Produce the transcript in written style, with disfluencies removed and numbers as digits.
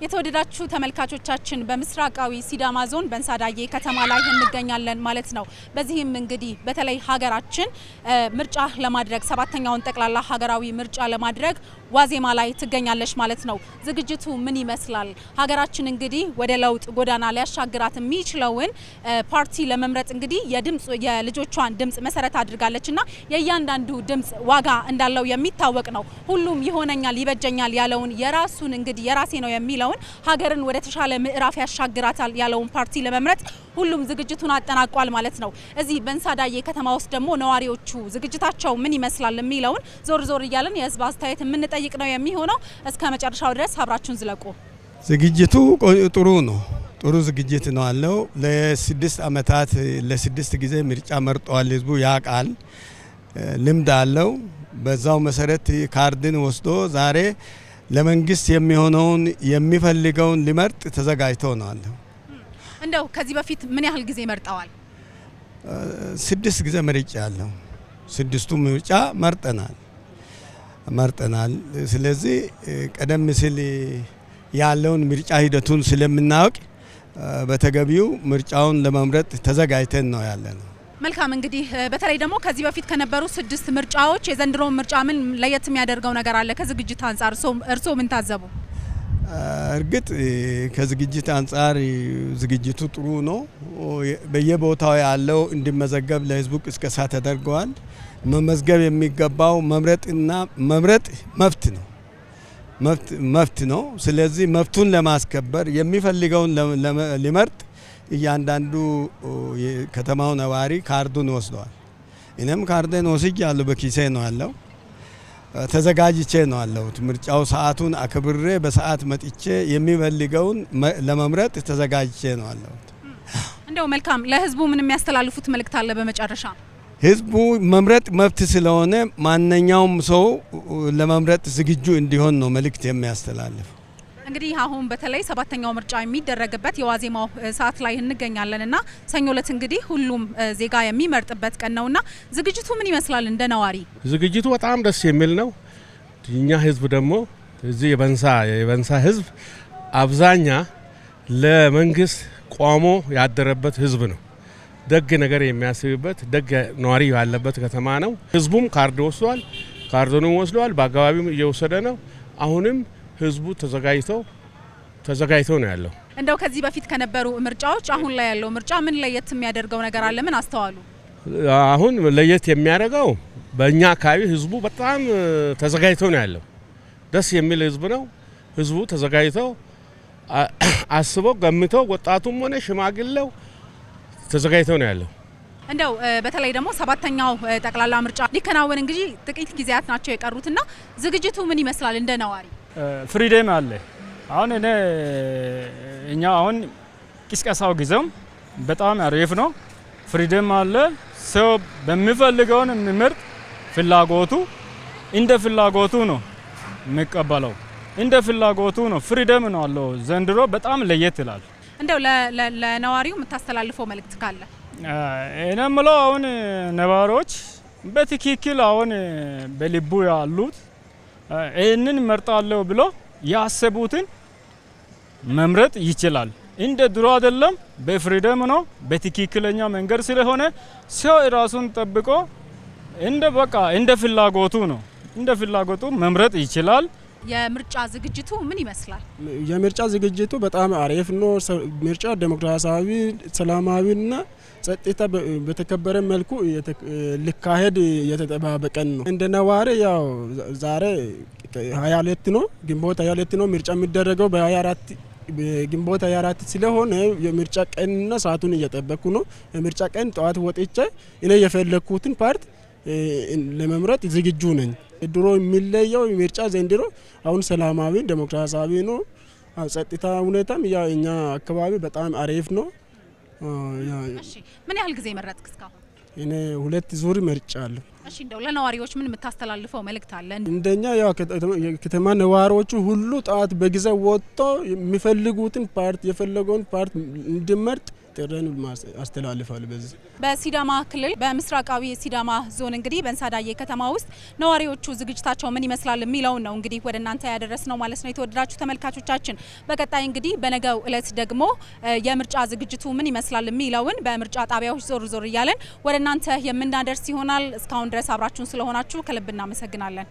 የተወደዳችሁ ተመልካቾቻችን በምስራቃዊ ሲዳማ ዞን በንሳዳዬ ከተማ ላይ እንገኛለን ማለት ነው። በዚህም እንግዲህ በተለይ ሀገራችን ምርጫ ለማድረግ ሰባተኛውን ጠቅላላ ሀገራዊ ምርጫ ለማድረግ ዋዜማ ላይ ትገኛለች ማለት ነው። ዝግጅቱ ምን ይመስላል? ሀገራችን እንግዲህ ወደ ለውጥ ጎዳና ሊያሻግራት የሚችለውን ፓርቲ ለመምረጥ እንግዲህ የልጆቿን ድምጽ መሰረት አድርጋለችና የእያንዳንዱ ድምጽ ዋጋ እንዳለው የሚታወቅ ነው። ሁሉም ይሆነኛል ይበጀኛል ያለውን የራሱን እንግዲህ የራሴ ነው የሚለው ሀገርን ወደ ተሻለ ምዕራፍ ያሻግራታል ያለውን ፓርቲ ለመምረጥ ሁሉም ዝግጅቱን አጠናቋል ማለት ነው። እዚህ በንሳዳዬ ከተማ ውስጥ ደግሞ ነዋሪዎቹ ዝግጅታቸው ምን ይመስላል የሚለውን ዞር ዞር እያለን የህዝብ አስተያየት የምንጠይቅ ነው የሚሆነው። እስከ መጨረሻው ድረስ አብራችሁን ዝለቁ። ዝግጅቱ ጥሩ ነው። ጥሩ ዝግጅት ነው አለው። ለ6 አመታት ለ6 ጊዜ ምርጫ መርጧል። ህዝቡ ያቃል፣ ልምድ አለው። በዛው መሰረት ካርድን ወስዶ ዛሬ ለመንግስት የሚሆነውን የሚፈልገውን ሊመርጥ ተዘጋጅቶ ነው አለ። እንደው ከዚህ በፊት ምን ያህል ጊዜ መርጠዋል? 6 ጊዜ መርጫ ያለው 6ቱ ምርጫ መርጠናል። ስለዚህ ቀደም ሲል ያለውን ምርጫ ሂደቱን ስለምናውቅ በተገቢው ምርጫውን ለመምረጥ ተዘጋጅተን ነው ያለነው። መልካም እንግዲህ በተለይ ደግሞ ከዚህ በፊት ከነበሩ 6 ምርጫዎች የዘንድሮ ምርጫ ምን ለየት የሚያደርገው ነገር አለ? ከዝግጅት አንጻር እርሶ ምን ታዘቡ? እርግጥ ከዝግጅት አንጻር ዝግጅቱ ጥሩ ነው። በየቦታው ያለው እንዲመዘገብ ለህዝቡ ቅስቀሳ ተደርገዋል። መመዝገብ የሚገባው መምረጥ መብት ነው። ስለዚህ መብቱን ለማስከበር የሚፈልገውን ሊመርጥ እያንዳንዱ ከተማው ነዋሪ ካርዱን ወስዷል። እኔም ካርዴን ወስጃለሁ፣ በኪሴ ነው ያለው። ተዘጋጅቼ ነው ያለሁት። ምርጫው ሰዓቱን አክብሬ በሰዓት መጥቼ የሚፈልገውን ለመምረጥ ተዘጋጅቼ ነው ያለሁት። እንደው መልካም፣ ለህዝቡ ምን የሚያስተላልፉት መልእክት አለ? በመጨረሻ ህዝቡ መምረጥ መብት ስለሆነ ማንኛውም ሰው ለመምረጥ ዝግጁ እንዲሆን ነው መልእክት የሚያስተላልፍ። እንግዲህ አሁን በተለይ ሰባተኛው ምርጫ የሚደረግበት የዋዜማው ሰዓት ላይ እንገኛለንና ሰኞ ዕለት እንግዲህ ሁሉም ዜጋ የሚመርጥበት ቀን ነውና ዝግጅቱ ምን ይመስላል? እንደ ነዋሪ ዝግጅቱ በጣም ደስ የሚል ነው። እኛ ህዝብ ደግሞ እዚህ የበንሳ ህዝብ አብዛኛ ለመንግስት ቆሞ ያደረበት ህዝብ ነው። ደግ ነገር የሚያስብበት ደግ ነዋሪ ያለበት ከተማ ነው። ህዝቡም ካርድ ወስዷል፣ ካርዱንም ወስዷል፣ በአካባቢውም እየወሰደ ነው። አሁንም ህዝቡ ተዘጋጅቶ ነው ያለው። እንደው ከዚህ በፊት ከነበሩ ምርጫዎች አሁን ላይ ያለው ምርጫ ምን ለየት የሚያደርገው ነገር አለ? ምን አስተዋሉ? አሁን ለየት የሚያደርገው በእኛ አካባቢ ህዝቡ በጣም ተዘጋጅቶ ነው ያለው። ደስ የሚል ህዝብ ነው። ህዝቡ ተዘጋጅቶ አስበው ገምተው ወጣቱም ሆነ ሽማግሌው ተዘጋጅቶ ነው ያለው። እንደው በተለይ ደግሞ ሰባተኛው ጠቅላላ ምርጫ ሊከናወን እንግዲህ ጥቂት ጊዜያት ናቸው የቀሩትና ዝግጅቱ ምን ይመስላል እንደ ነዋሪ? ፍሪደም አለ። አሁን እኛ አሁን ቅስቀሳው ጊዜም በጣም አሪፍ ነው። ፍሪደም አለ። ሰው በሚፈልገውን የሚመርጥ እንደ ፍላጎቱ ነው የሚቀበለው፣ እንደ ፍላጎቱ ነው። ፍሪደም ነው አለው። ዘንድሮ በጣም ለየት ይላል። እንደው ለነዋሪው የምታስተላልፈው መልእክት ካለ? እኔ የምለው አሁን ነዋሪዎች በትክክል አሁን በልቡ ያሉት ይህንን መርጣለሁ ብሎ ያሰቡትን መምረጥ ይችላል። እንደ ድሮ አይደለም፣ በፍሪደም ነው፣ በትክክለኛ መንገድ ስለሆነ ሰው ራሱን ጠብቆ እንደ ፍላጎቱ ነው፣ እንደ ፍላጎቱ መምረጥ ይችላል። የምርጫ ዝግጅቱ ምን ይመስላል? የምርጫ ዝግጅቱ በጣም አሪፍ ነው። ምርጫ ዴሞክራሲያዊ፣ ሰላማዊና ጸጥታ በተከበረ መልኩ ሊካሄድ የተጠባበቀን ነው። እንደ ነዋሪ ያው ዛሬ 22 ነው፣ ግንቦት 22 ነው ምርጫ የሚደረገው በ24 ግንቦት 24 ስለሆነ የምርጫ ቀንና ሰዓቱን እየጠበቁ ነው። የምርጫ ቀን ጠዋት ወጥቼ እኔ የፈለኩትን ፓርቲ ለመምረጥ ዝግጁ ነኝ። ድሮ የሚለየው ምርጫ ዘንድሮ አሁን ሰላማዊ ዴሞክራሲያዊ ነው። ጸጥታ ሁኔታም ያ እኛ አካባቢ በጣም አሪፍ ነው። እሺ፣ ምን ያህል ጊዜ መረጥክ እስካሁን? እኔ 2 ዙር መርጫለሁ። እሺ፣ እንደው ለነዋሪዎች ምን የምታስተላልፈው መልእክት አለ? እንደኛ ያው ከተማ ነዋሪዎቹ ሁሉ ጣት በጊዜ ወጥቶ የሚፈልጉትን ፓርቲ የፈለገውን ፓርቲ እንዲመርጥ ጥሬን አስተላልፋለሁ። በዚህ በሲዳማ ክልል በምስራቃዊ ሲዳማ ዞን እንግዲህ በእንሳዳዬ ከተማ ውስጥ ነዋሪዎቹ ዝግጅታቸው ምን ይመስላል የሚለውን ነው እንግዲህ ወደ እናንተ ያደረስነው ማለት ነው። የተወደዳችሁ ተመልካቾቻችን በቀጣይ እንግዲህ በነገው ዕለት ደግሞ የምርጫ ዝግጅቱ ምን ይመስላል የሚለውን በምርጫ ጣቢያዎች ዞር እያለን ወደ እናንተ የምናደርስ ይሆናል። እስካሁን ድረስ አብራችሁን ስለሆናችሁ ከልብ እናመሰግናለን።